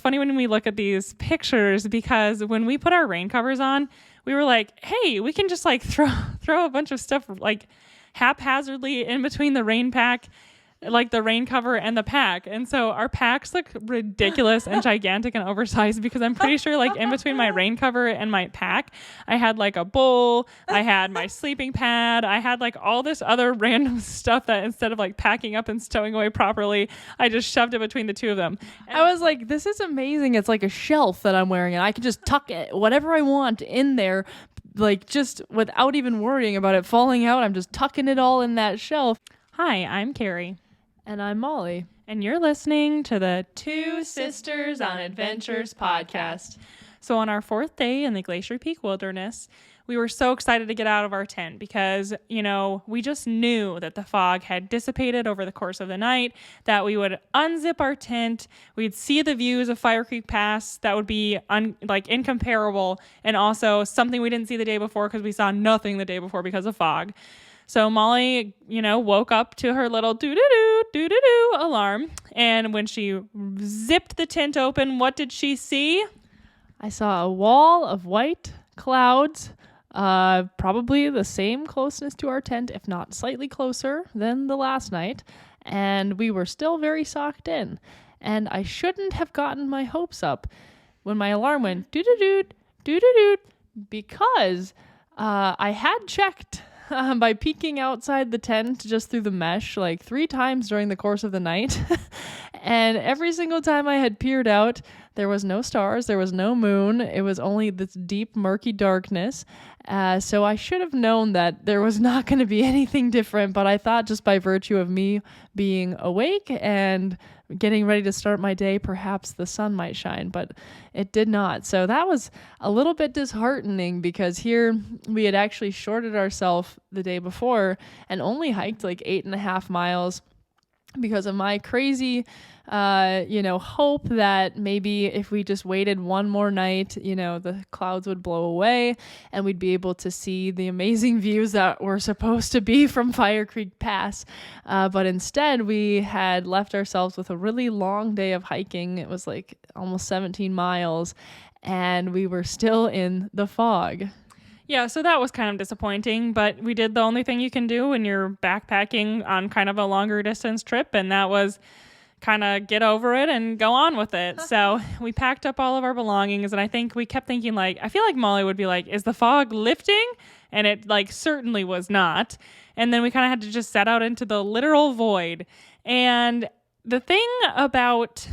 funny when we look at these pictures because when we put our rain covers on, we were like, hey, we can just like throw a bunch of stuff like haphazardly in between the rain pack, like the rain cover and the pack. And so our packs look ridiculous and gigantic and oversized because I'm pretty sure like in between my rain cover and my pack, I had like a bowl, I had my sleeping pad, I had like all this other random stuff that instead of like packing up and stowing away properly, I just shoved it between the two of them. And I was like, this is amazing. It's like a shelf that I'm wearing and I can just tuck it, whatever I want in there, like just without even worrying about it falling out. I'm just tucking it all in that shelf. Hi, I'm Carrie. And I'm Molly. And you're listening to the Two Sisters on Adventures podcast. So on our fourth day in the Glacier Peak Wilderness, we were so excited to get out of our tent because, you know, we just knew that the fog had dissipated over the course of the night, that we would unzip our tent, we'd see the views of Fire Creek Pass that would be incomparable, and also something we didn't see the day before because we saw nothing the day before because of fog. So Molly, you know, woke up to her little doo-doo-doo, doo-doo-doo alarm. And when she zipped the tent open, what did she see? I saw a wall of white clouds, probably the same closeness to our tent, if not slightly closer than the last night. And we were still very socked in. And I shouldn't have gotten my hopes up when my alarm went doo-doo-doo, doo-doo-doo, because I had checked by peeking outside the tent just through the mesh like 3 times during the course of the night. And every single time I had peered out, there was no stars, there was no moon. It was only this deep, murky darkness. So I should have known that there was not going to be anything different. But I thought just by virtue of me being awake and getting ready to start my day, perhaps the sun might shine, but it did not. So that was a little bit disheartening because here we had actually shorted ourselves the day before and only hiked like 8.5 miles because of my crazy, hope that maybe if we just waited one more night, the clouds would blow away and we'd be able to see the amazing views that were supposed to be from Fire Creek Pass. But instead, we had left ourselves with a really long day of hiking. It was like almost 17 miles, and we were still in the fog. Yeah, so that was kind of disappointing, but we did the only thing you can do when you're backpacking on kind of a longer distance trip, and that was kind of get over it and go on with it. So we packed up all of our belongings, and I think we kept thinking, like, I feel like Molly would be like, is the fog lifting? And it, like, certainly was not. And then we kind of had to just set out into the literal void. And the thing about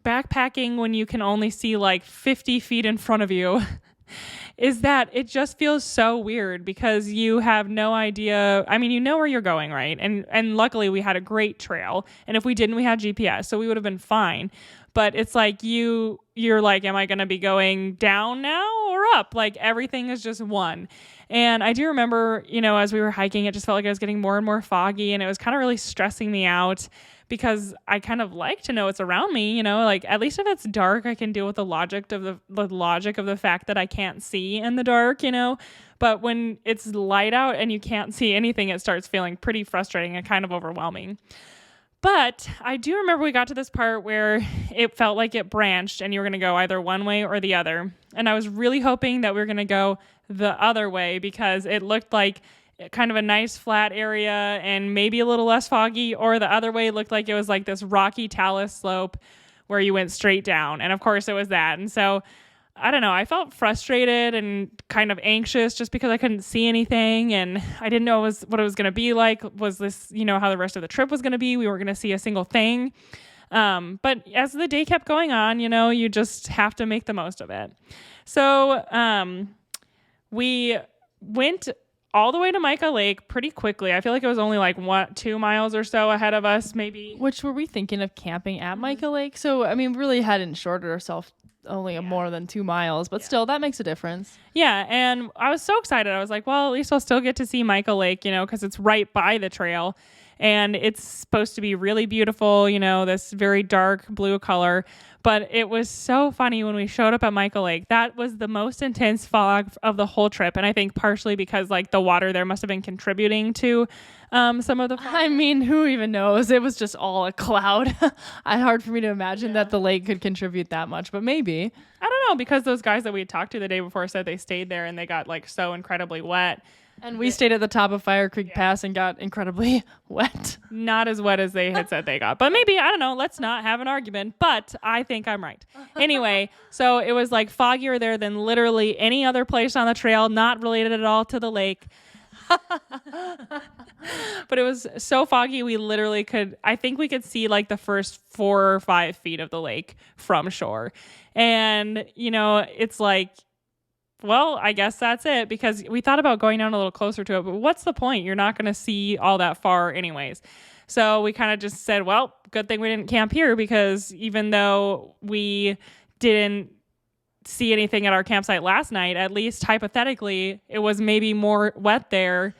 backpacking when you can only see, like, 50 feet in front of you is that it just feels so weird because you have no idea. I mean, you know where you're going, right? And luckily we had a great trail. And if we didn't, we had GPS, so we would have been fine. But it's like you're like, am I going to be going down now or up? Like everything is just one. And I do remember, as we were hiking, it just felt like it was getting more and more foggy, and it was kind of really stressing me out because I kind of like to know what's around me, like at least if it's dark, I can deal with the logic of the fact that I can't see in the dark, but when it's light out and you can't see anything, it starts feeling pretty frustrating and kind of overwhelming. But I do remember we got to this part where it felt like it branched and you were going to go either one way or the other. And I was really hoping that we were going to go the other way because it looked like kind of a nice flat area and maybe a little less foggy, or the other way looked like it was like this rocky talus slope where you went straight down. And of course it was that. And so I don't know, I felt frustrated and kind of anxious just because I couldn't see anything and I didn't know what it was going to be like. Was this, how the rest of the trip was going to be? We weren't going to see a single thing. But as the day kept going on, you just have to make the most of it. So we went all the way to Micah Lake pretty quickly. I feel like it was only like 2 miles or so ahead of us, maybe. Which were we thinking of camping at Micah Lake? So, I mean, really hadn't shorted ourselves only more than 2 miles, but still, that makes a difference. Yeah, and I was so excited. I was like, well, at least I'll still get to see Micah Lake, because it's right by the trail. and it's supposed to be really beautiful, you know, this very dark blue color. But it was so funny when we showed up at Michael Lake. That was the most intense fog of the whole trip. And I think partially because like the water there must have been contributing to some of the fog. I mean, who even knows? It was just all a cloud. Hard for me to imagine that the lake could contribute that much, but maybe. I don't know, because those guys that we had talked to the day before said they stayed there and they got like so incredibly wet. And we stayed at the top of Fire Creek Pass and got incredibly wet. Not as wet as they had said they got. But maybe, I don't know, let's not have an argument. But I think I'm right. Anyway, so it was like foggier there than literally any other place on the trail, not related at all to the lake. But it was so foggy we literally I think we could see like the first 4 or 5 feet of the lake from shore. And, you know, it's like, well, I guess that's it, because we thought about going down a little closer to it, but what's the point? You're not going to see all that far anyways. So we kind of just said, well, good thing we didn't camp here, because even though we didn't see anything at our campsite last night, at least hypothetically, it was maybe more wet there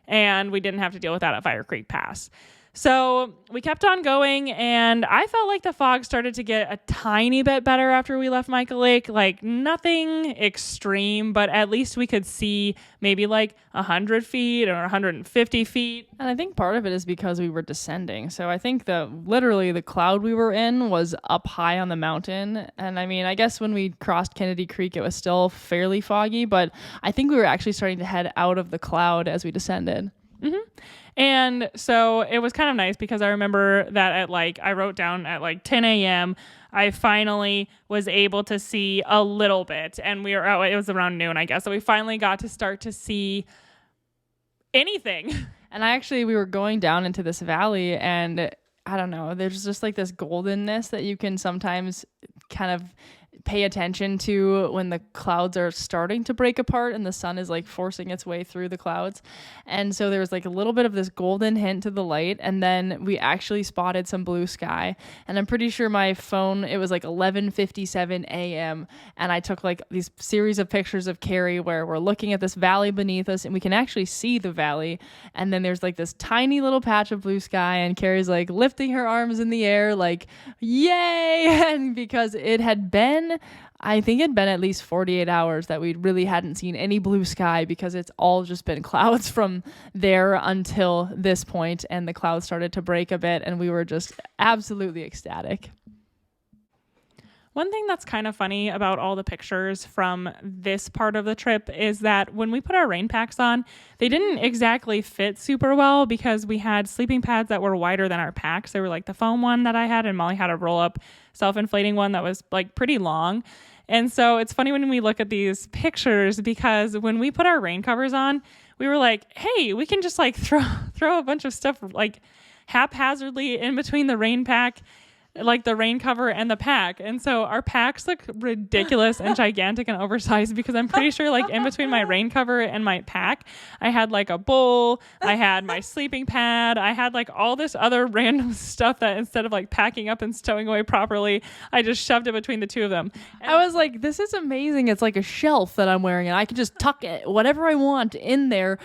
and we didn't have to deal with that at Fire Creek Pass. So we kept on going, and I felt like the fog started to get a tiny bit better after we left Michael Lake. Like nothing extreme, but at least we could see maybe like 100 feet or 150 feet. And I think part of it is because we were descending. So I think literally the cloud we were in was up high on the mountain. And I mean, I guess when we crossed Kennedy Creek, it was still fairly foggy, but I think we were actually starting to head out of the cloud as we descended. Mm-hmm. And so it was kind of nice, because I remember that I wrote down at like 10 a.m., I finally was able to see a little bit, and it was around noon, I guess. So we finally got to start to see anything. And we were going down into this valley, and I don't know, there's just like this goldenness that you can sometimes kind of pay attention to when the clouds are starting to break apart and the sun is like forcing its way through the clouds. And so there was like a little bit of this golden hint to the light, and then we actually spotted some blue sky. And I'm pretty sure my phone, it was like 11:57 a.m. and I took like these series of pictures of Carrie where we're looking at this valley beneath us and we can actually see the valley, and then there's like this tiny little patch of blue sky, and Carrie's like lifting her arms in the air like yay. And because I think it'd been at least 48 hours that we really hadn't seen any blue sky, because it's all just been clouds from there until this point, and the clouds started to break a bit, and we were just absolutely ecstatic. One thing that's kind of funny about all the pictures from this part of the trip is that when we put our rain packs on, they didn't exactly fit super well, because we had sleeping pads that were wider than our packs. They were like the foam one that I had, and Molly had a roll-up self-inflating one that was like pretty long. And so it's funny when we look at these pictures, because when we put our rain covers on, we were like, hey, we can just like throw a bunch of stuff like haphazardly in between the rain pack, like the rain cover and the pack. And so our packs look ridiculous and gigantic and oversized, because I'm pretty sure like in between my rain cover and my pack, I had like a bowl, I had my sleeping pad, I had like all this other random stuff that instead of like packing up and stowing away properly, I just shoved it between the two of them. And I was like, this is amazing. It's like a shelf that I'm wearing, and I can just tuck it, whatever I want in there,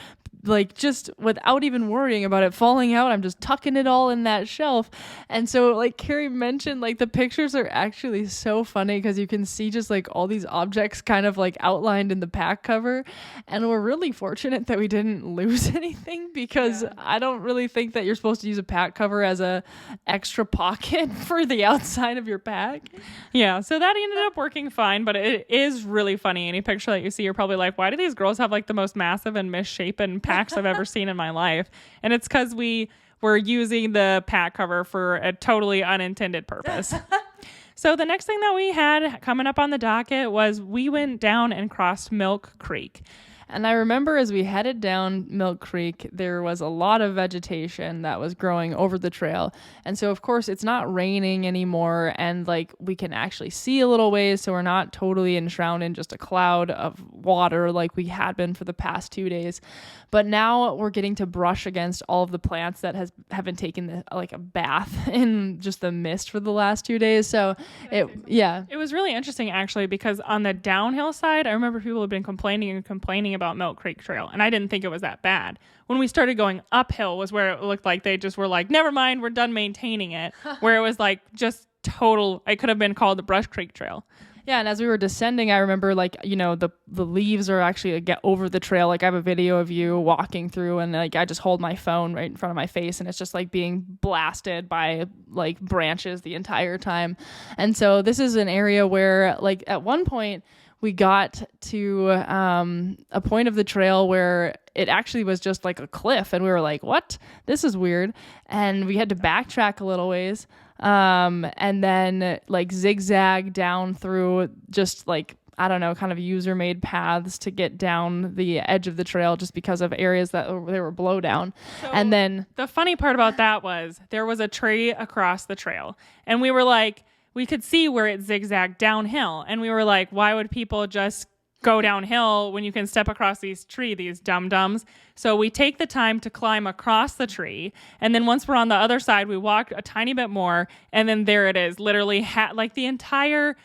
like just without even worrying about it falling out. I'm just tucking it all in that shelf. And so like Carrie mentioned, like the pictures are actually so funny, because you can see just like all these objects kind of like outlined in the pack cover. And we're really fortunate that we didn't lose anything, because I don't really think that you're supposed to use a pack cover as a extra pocket for the outside of your pack. Yeah, so that ended up working fine, but it is really funny. Any picture that you see, you're probably like, why do these girls have like the most massive and misshapen packs I've ever seen in my life? And it's because we were using the pack cover for a totally unintended purpose. So the next thing that we had coming up on the docket was we went down and crossed Milk Creek. And I remember as we headed down Milk Creek, there was a lot of vegetation that was growing over the trail. And so, of course, it's not raining anymore, and like we can actually see a little ways, so we're not totally enshrouded in just a cloud of water like we had been for the past 2 days. But now we're getting to brush against all of the plants that haven't taken like a bath in just the mist for the last 2 days. So it was really interesting actually, because on the downhill side, I remember people have been complaining about Milk Creek Trail, and I didn't think it was that bad. When we started going uphill was where it looked like they just were like, never mind, we're done maintaining it. Where it was like just total, it could have been called the Brush Creek Trail. Yeah, and as we were descending, I remember like, you know, the leaves are actually get over the trail. Like I have a video of you walking through, and like I just hold my phone right in front of my face, and it's just like being blasted by like branches the entire time. And so this is an area where like at one point we got to a point of the trail where it actually was just like a cliff, and we were like, what? This is weird. And we had to backtrack a little ways. And then like zigzag down through just like, I don't know, kind of user made paths to get down the edge of the trail just because of areas that they were blow down. So and then the funny part about that was there was a tree across the trail, and we were like, we could see where it zigzagged downhill, and we were like, why would people just go downhill when you can step across these dum-dums? So we take the time to climb across the tree, and then once we're on the other side, we walk a tiny bit more, and then there it is, literally like the entire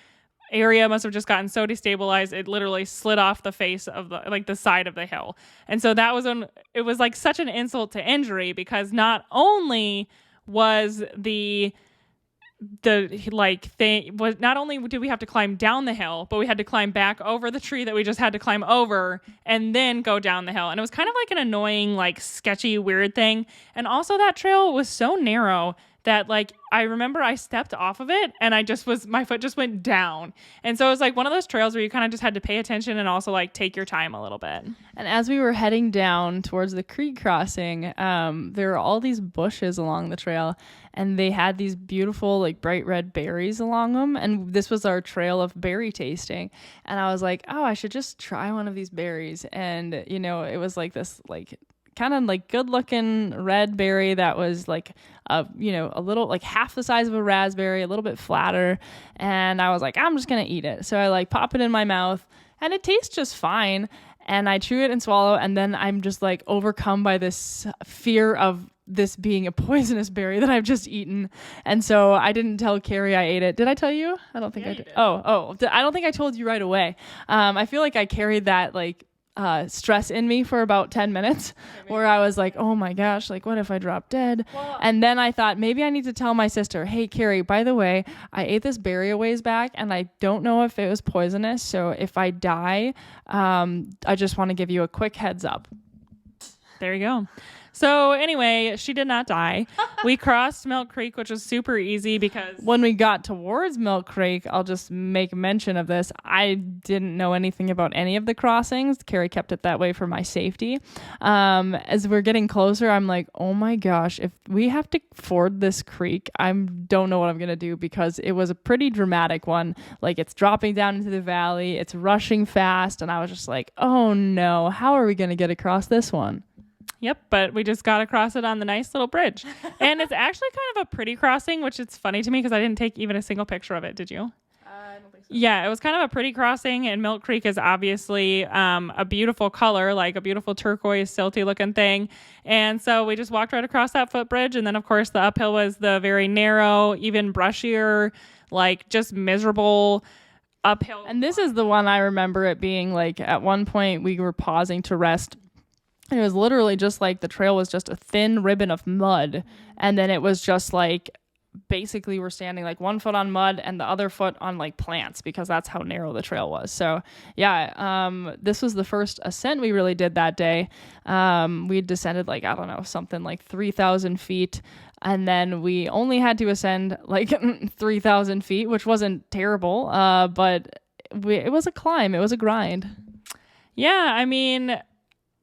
area must have just gotten so destabilized it literally slid off the face of the side of the hill. And so that was it was like such an insult to injury, because not only was not only did we have to climb down the hill, but we had to climb back over the tree that we just had to climb over and then go down the hill. And it was kind of like an annoying, like sketchy, weird thing. And also that trail was so narrow that like I remember I stepped off of it and my foot just went down. And so it was like one of those trails where you kind of just had to pay attention and also like take your time a little bit. And as we were heading down towards the creek crossing, there were all these bushes along the trail, and they had these beautiful like bright red berries along them. And this was our trail of berry tasting. And I was like, oh, I should just try one of these berries. And, you know, it was like this like kind of like good looking red berry that was like a little like half the size of a raspberry, a little bit flatter. And I was like, I'm just gonna eat it. So I like pop it in my mouth, and it tastes just fine, and I chew it and swallow, and then I'm just like overcome by this fear of this being a poisonous berry that I've just eaten. And so I didn't tell Carrie I ate it. Did I tell you? I don't think I did. Oh, I don't think I told you right away. I feel like I carried that like stress in me for about 10 minutes where I was like, oh my gosh, like what if I drop dead? Well, and then I thought maybe I need to tell my sister, hey Carrie, by the way, I ate this berry a ways back and I don't know if it was poisonous, so if I die, I just want to give you a quick heads up. There you go. So anyway, she did not die. We crossed Milk Creek, which was super easy because when we got towards Milk Creek, I'll just make mention of this. I didn't know anything about any of the crossings. Carrie kept it that way for my safety. As we're getting closer, I'm like, oh my gosh, if we have to ford this creek, I don't know what I'm going to do, because it was a pretty dramatic one. Like it's dropping down into the valley. It's rushing fast. And I was just like, oh no, how are we going to get across this one? Yep, but we just got across it on the nice little bridge. And it's actually kind of a pretty crossing, which is funny to me because I didn't take even a single picture of it. Did you? I don't think so. Yeah, it was kind of a pretty crossing, and Milk Creek is obviously a beautiful color, like a beautiful turquoise, silty looking thing. And so we just walked right across that footbridge. And then, of course, the uphill was the very narrow, even brushier, like just miserable uphill. And this is the one I remember it being like at one point we were pausing to rest. And it was literally just like the trail was just a thin ribbon of mud. And then it was just like basically we're standing like one foot on mud and the other foot on like plants, because that's how narrow the trail was. So yeah, this was the first ascent we really did that day. We descended like, I don't know, something like 3,000 feet. And then we only had to ascend like 3,000 feet, which wasn't terrible. But it was a climb. It was a grind. Yeah, I mean,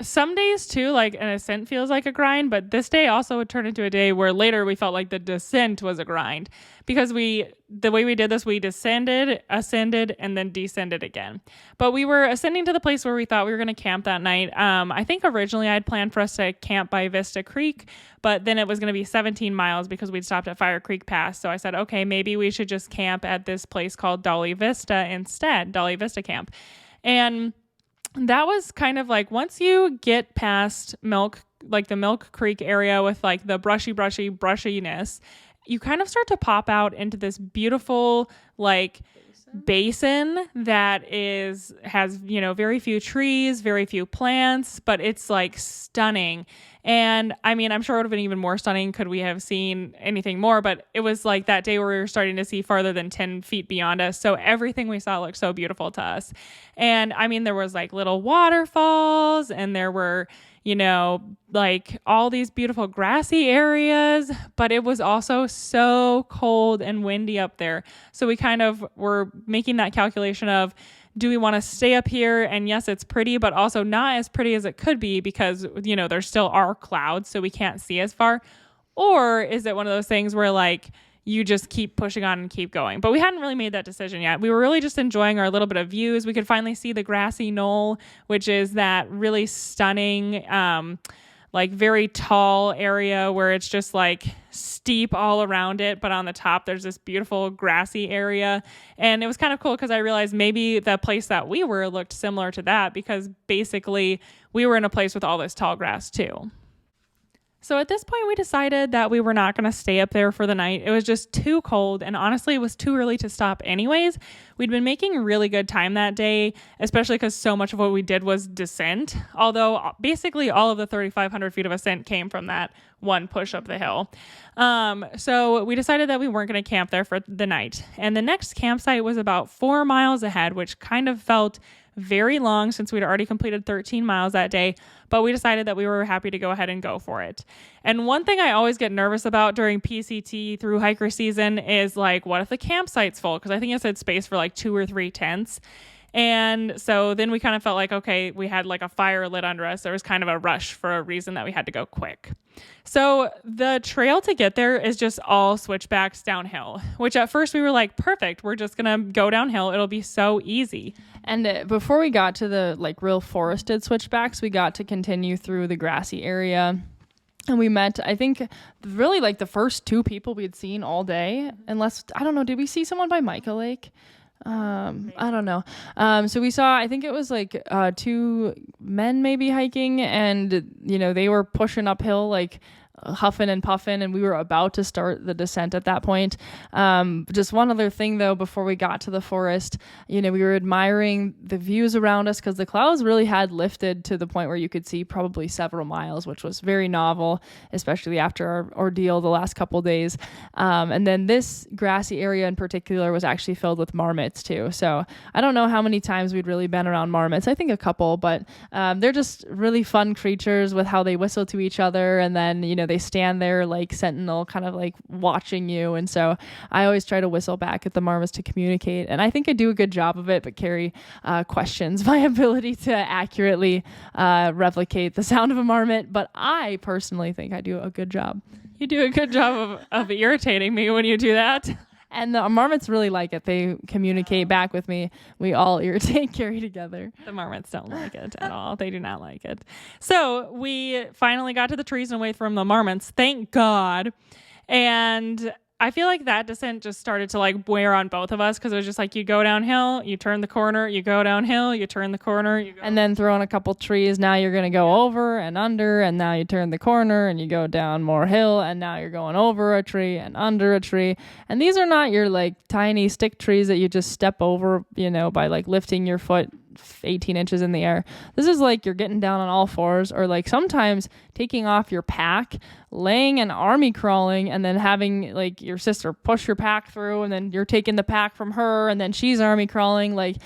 some days too, like an ascent feels like a grind, but this day also would turn into a day where later we felt like the descent was a grind, because the way we did this, we descended, ascended, and then descended again. But we were ascending to the place where we thought we were going to camp that night. I think originally I'd planned for us to camp by Vista Creek, but then it was going to be 17 miles because we'd stopped at Fire Creek Pass. So I said, okay, maybe we should just camp at this place called Dolly Vista instead, Dolly Vista Camp. And that was kind of like, once you get past the Milk Creek area with like the brushiness, you kind of start to pop out into this beautiful, like basin that has very few trees, very few plants, but it's like stunning. And I mean, I'm sure it would have been even more stunning could we have seen anything more, but it was like that day where we were starting to see farther than 10 feet beyond us. So everything we saw looked so beautiful to us. And I mean, there was like little waterfalls, and there were like all these beautiful grassy areas, but it was also so cold and windy up there. So we kind of were making that calculation of, do we want to stay up here? And yes, it's pretty, but also not as pretty as it could be because, there still are clouds, so we can't see as far. Or is it one of those things where like you just keep pushing on and keep going? But we hadn't really made that decision yet. We were really just enjoying our little bit of views. We could finally see the grassy knoll, which is that really stunning, like very tall area where it's just like steep all around it, but on the top there's this beautiful grassy area. And it was kind of cool because I realized maybe the place that we were looked similar to that, because basically we were in a place with all this tall grass too. So at this point, we decided that we were not going to stay up there for the night. It was just too cold, and honestly, it was too early to stop anyways. We'd been making really good time that day, especially because so much of what we did was descent, although basically all of the 3,500 feet of ascent came from that one push up the hill. So we decided that we weren't going to camp there for the night. And the next campsite was about 4 miles ahead, which kind of felt very long since we'd already completed 13 miles that day, but we decided that we were happy to go ahead and go for it. And one thing I always get nervous about during PCT through hiker season is like, what if the campsite's full? Because I think it said space for like 2 or 3 tents. And so then we kind of felt like, okay, we had like a fire lit under us. There was kind of a rush for a reason that we had to go quick. So the trail to get there is just all switchbacks downhill, which at first we were like, perfect, we're just going to go downhill. It'll be so easy. And before we got to the like real forested switchbacks, we got to continue through the grassy area. And we met, I think, really like the first 2 people we'd seen all day. Unless, I don't know, did we see someone by Micah Lake? I don't know. So we saw, I think it was like 2 men maybe hiking, and they were pushing uphill like huffing and puffing, and we were about to start the descent at that point. Just one other thing though, before we got to the forest, we were admiring the views around us because the clouds really had lifted to the point where you could see probably several miles, which was very novel, especially after our ordeal the last couple days. And then this grassy area in particular was actually filled with marmots too. So I don't know how many times we'd really been around marmots. I think a couple, but they're just really fun creatures with how they whistle to each other, and then they stand there like sentinel, kind of like watching you. And so I always try to whistle back at the marmots to communicate, and I think I do a good job of it, but Carrie questions my ability to accurately replicate the sound of a marmot, but I personally think I do a good job. You do a good job of irritating me when you do that. And the marmots really like it. They communicate back with me. We all irritate Carrie together. The marmots don't like it at all. They do not like it. So we finally got to the trees and away from the marmots. Thank God. And I feel like that descent just started to like wear on both of us, because it was just like you go downhill, you turn the corner, you go downhill, you turn the corner, and then throw in a couple trees. Now you're going to go over and under, and now you turn the corner and you go down more hill, and now you're going over a tree and under a tree. And these are not your like tiny stick trees that you just step over, by like lifting your foot 18 inches in the air. This is like you're getting down on all fours, or like sometimes taking off your pack, laying and army crawling, and then having like your sister push your pack through, and then you're taking the pack from her, and then she's army crawling. Like,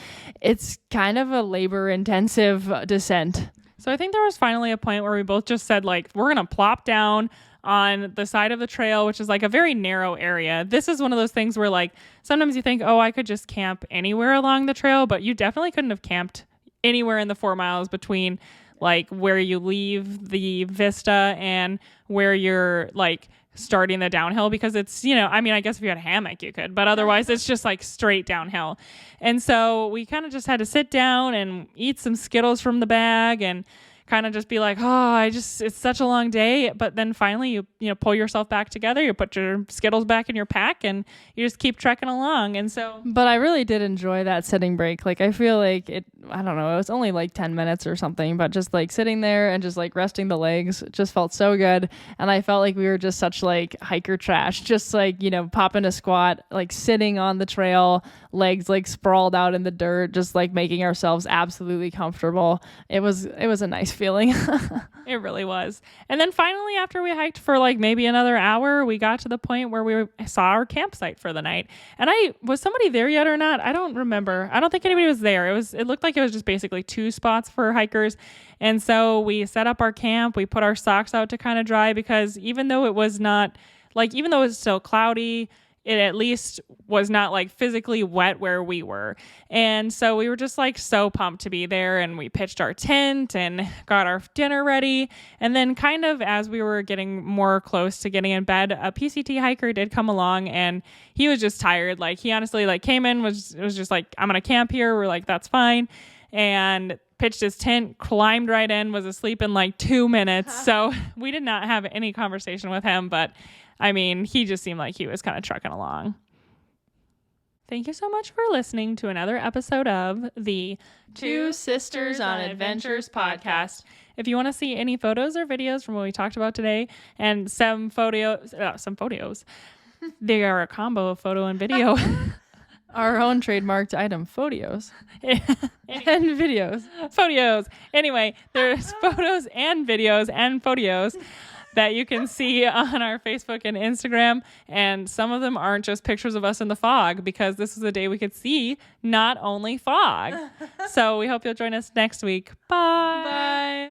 it's kind of a labor intensive descent. So I think there was finally a point where we both just said like, we're going to plop down on the side of the trail, which is like a very narrow area. This is one of those things where like sometimes you think, oh, I could just camp anywhere along the trail, but you definitely couldn't have camped anywhere in the 4 miles between like where you leave the vista and where you're like starting the downhill, because it's, I guess if you had a hammock you could, but otherwise it's just like straight downhill. And so we kind of just had to sit down and eat some Skittles from the bag and kind of just be like, it's such a long day. But then finally you pull yourself back together, you put your Skittles back in your pack, and you just keep trekking along. And so, but I really did enjoy that sitting break. Like, I feel like it I don't know, it was only like 10 minutes or something, but just like sitting there and just like resting the legs just felt so good. And I felt like we were just such like hiker trash, just like, you know, popping a squat, like sitting on the trail, legs like sprawled out in the dirt, just like making ourselves absolutely comfortable. It was a nice feeling. It really was. And then finally, after we hiked for like maybe another hour, we got to the point where we saw our campsite for the night. And was somebody there yet or not? I don't remember. I don't think anybody was there. It looked like it was just basically 2 spots for hikers. And so we set up our camp. We put our socks out to kind of dry, because even though it was still cloudy, it at least was not like physically wet where we were. And so we were just like so pumped to be there, and we pitched our tent and got our dinner ready. And then kind of as we were getting more close to getting in bed, a PCT hiker did come along, and he was just tired. Like he honestly like came in, was just like, I'm going to camp here. We're like, that's fine. And pitched his tent, climbed right in, was asleep in like 2 minutes. So we did not have any conversation with him, but I mean, he just seemed like he was kind of trucking along. Thank you so much for listening to another episode of the Two Sisters on Adventures podcast. If you want to see any photos or videos from what we talked about today, and some photos, they are a combo of photo and video. Our own trademarked item, photos. And videos. Photos. Anyway, there's photos and videos and photos that you can see on our Facebook and Instagram. And some of them aren't just pictures of us in the fog, because this is a day we could see not only fog. So we hope you'll join us next week. Bye. Bye.